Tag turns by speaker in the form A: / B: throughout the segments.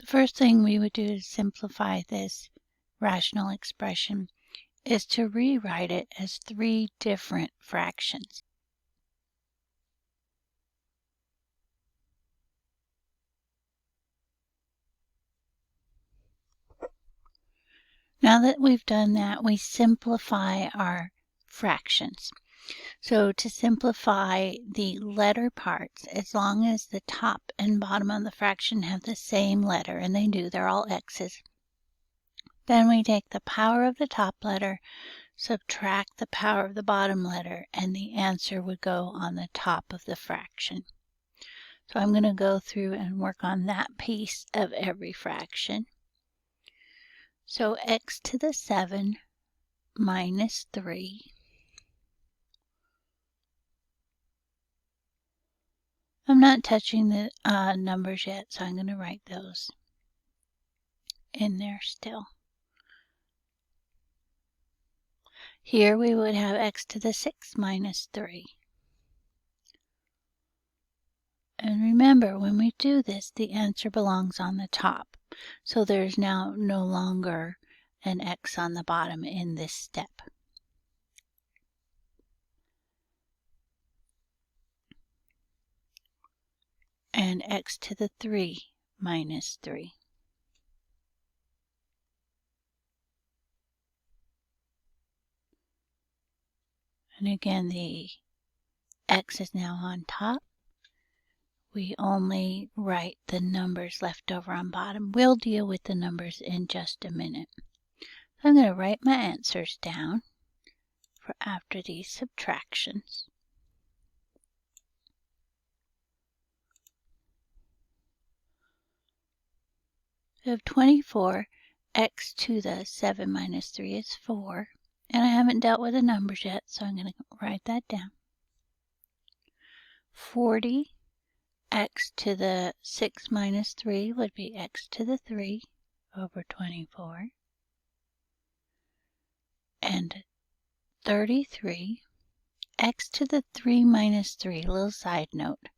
A: first thing we would do to simplify this rational expression is to rewrite it as 3 different fractions. Now that we've done that, we simplify our fractions. So to simplify the letter parts, as long as the top and bottom of the fraction have the same letter, and they do, they're all x's, then we take the power of the top letter, subtract the power of the bottom letter, and the answer would go on the top of the fraction. So I'm going to go through and work on that piece of every fraction. So x to the 7 minus 3 I'm not touching the numbers yet, so I'm going to write those in there still. Here we would have x to the 6 minus 3. And remember, when we do this, the answer belongs on the top. So there's now no longer an x on the bottom in this step. And x to the 3 minus 3. And again, the x is now on top. We only write the numbers left over on bottom. We'll deal with the numbers in just a minute. I'm going to write my answers down for after these subtractions. We have 24, x to the 7 minus 3 is 4. And I haven't dealt with the numbers yet, so I'm going to write that down. 40, x to the 6 minus 3 would be x to the 3 over 24. And 33, x to the 3 minus 3, little side note.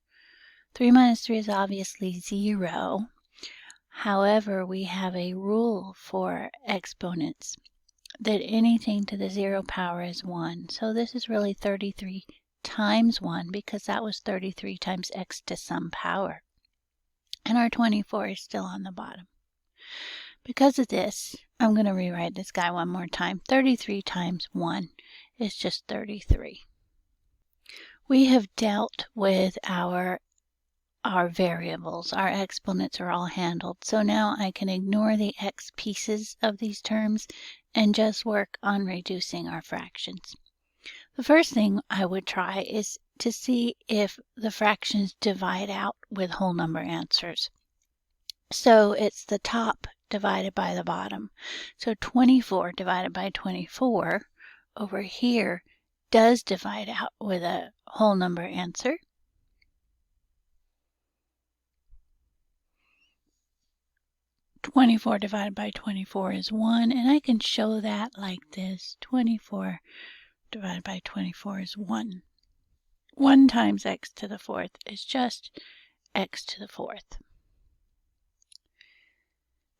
A: 3 minus 3 is obviously 0. However, we have a rule for exponents that anything to the 0 power is 1. So this is really 33 times 1 because that was 33 times x to some power. And our 24 is still on the bottom. Because of this, I'm going to rewrite this guy one more time. 33 times 1 is just 33. We have dealt with our variables. Our exponents are all handled. So now I can ignore the x pieces of these terms and just work on reducing our fractions. The first thing I would try is to see if the fractions divide out with whole number answers. So it's the top divided by the bottom. So 24 divided by 24 over here does divide out with a whole number answer. 24 divided by 24 is 1, and I can show that like this. 24 divided by 24 is 1. 1 times x to the 4th is just x to the 4th.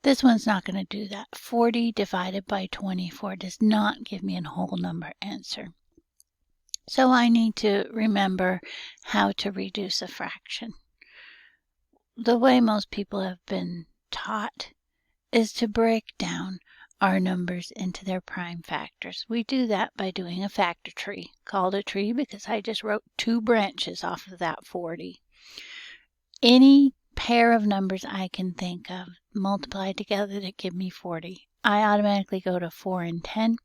A: This one's not going to do that. 40 divided by 24 does not give me a whole number answer. So I need to remember how to reduce a fraction. The way most people have been taught is to break down our numbers into their prime factors. We do that by doing a factor tree, called a tree because I just wrote 2 branches off of that 40. Any pair of numbers I can think of multiplied together that give me 40. I automatically go to 4 and 10,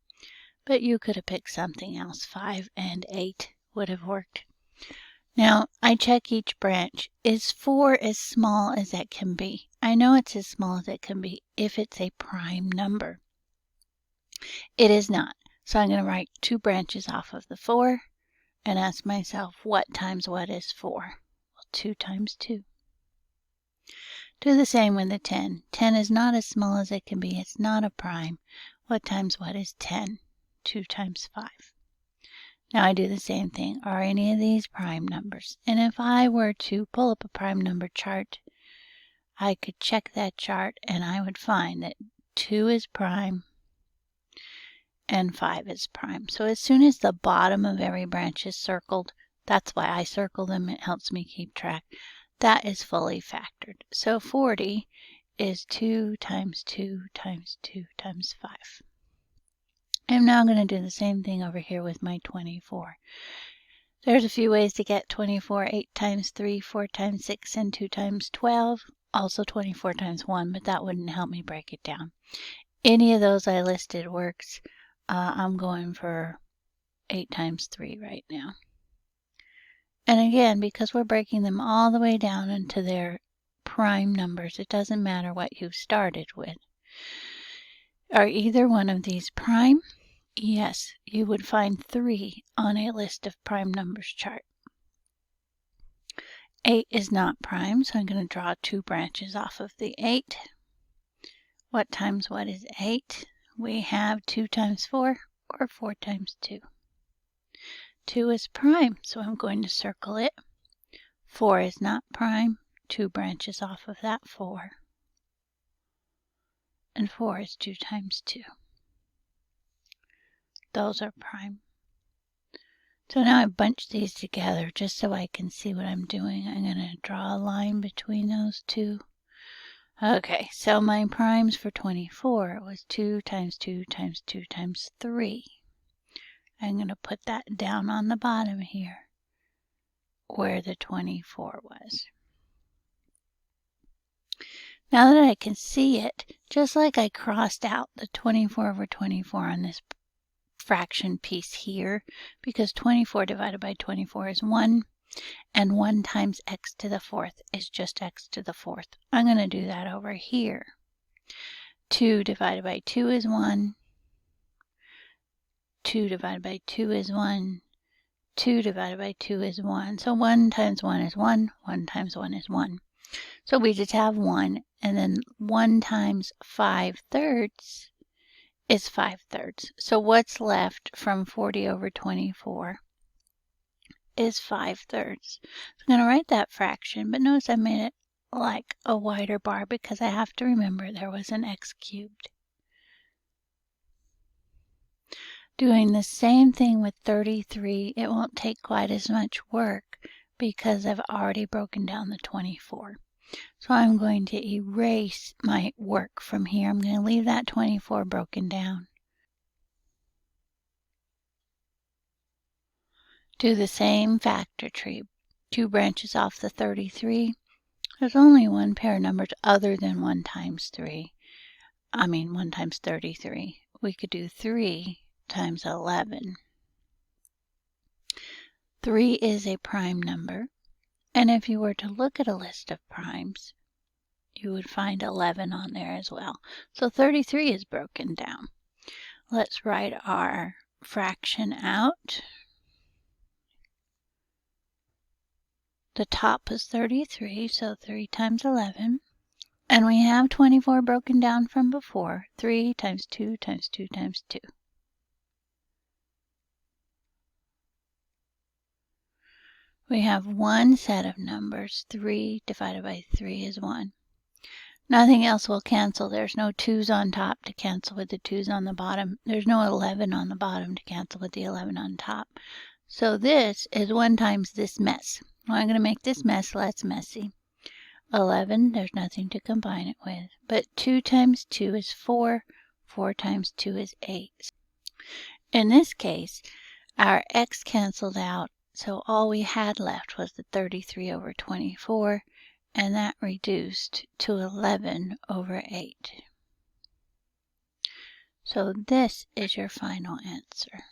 A: but you could have picked something else. 5 and 8 would have worked. Now, I check each branch. Is 4 as small as it can be? I know it's as small as it can be if it's a prime number. It is not. So I'm going to write 2 branches off of the 4 and ask myself, what times what is 4? Well, 2 times 2. Do the same with the 10. 10 is not as small as it can be. It's not a prime. What times what is 10? 2 times 5. Now I do the same thing. Are any of these prime numbers? And if I were to pull up a prime number chart, I could check that chart and I would find that 2 is prime and 5 is prime. So as soon as the bottom of every branch is circled, that's why I circle them, it helps me keep track, that is fully factored. So 40 is 2 times 2 times 2 times 5. I'm now going to do the same thing over here with my 24. There's a few ways to get 24, 8 times 3, 4 times 6, and 2 times 12. Also 24 times 1, but that wouldn't help me break it down. Any of those I listed works. I'm going for 8 times 3 right now. And again, because we're breaking them all the way down into their prime numbers, it doesn't matter what you started with. Are either one of these prime? Yes, you would find 3 on a list of prime numbers chart. 8 is not prime, so I'm going to draw 2 branches off of the 8. What times what is 8? We have 2 times 4 or 4 times 2. 2 is prime, so I'm going to circle it. 4 is not prime, 2 branches off of that 4. And 4 is 2 times 2. Those are prime. So now I bunch these together just so I can see what I'm doing. I'm going to draw a line between those two. Okay, so my primes for 24 was 2 times 2 times 2 times 3. I'm going to put that down on the bottom here where the 24 was. Now that I can see it, just like I crossed out the 24 over 24 on this fraction piece here, because 24 divided by 24 is 1, and 1 times x to the 4th is just x to the 4th. I'm going to do that over here. 2 divided by 2 is 1. 2 divided by 2 is 1. 2 divided by 2 is 1. So 1 times 1 is 1. 1 times 1 is 1. So we just have 1. And then 1 times 5/3 is 5/3. So what's left from 40 over 24 is 5/3. So I'm going to write that fraction, but notice I made it like a wider bar because I have to remember there was an x cubed. Doing the same thing with 33, it won't take quite as much work because I've already broken down the 24. So I'm going to erase my work from here. I'm going to leave that 24 broken down. Do the same factor tree. 2 branches off the 33. There's only one pair of numbers other than 1 times 3. 1 times 33. We could do 3 times 11. 3 is a prime number. And if you were to look at a list of primes, you would find 11 on there as well. So 33 is broken down. Let's write our fraction out. The top is 33, so 3 times 11. And we have 24 broken down from before. 3 times 2 times 2 times 2. We have one set of numbers. 3 divided by 3 is 1. Nothing else will cancel. There's no 2's on top to cancel with the 2's on the bottom. There's no 11 on the bottom to cancel with the 11 on top. So this is 1 times this mess. Well, I'm going to make this mess less messy. 11, there's nothing to combine it with. But 2 times 2 is 4. 4 times 2 is 8. In this case, our x canceled out, so all we had left was the 33 over 24, and that reduced to 11 over 8. So this is your final answer.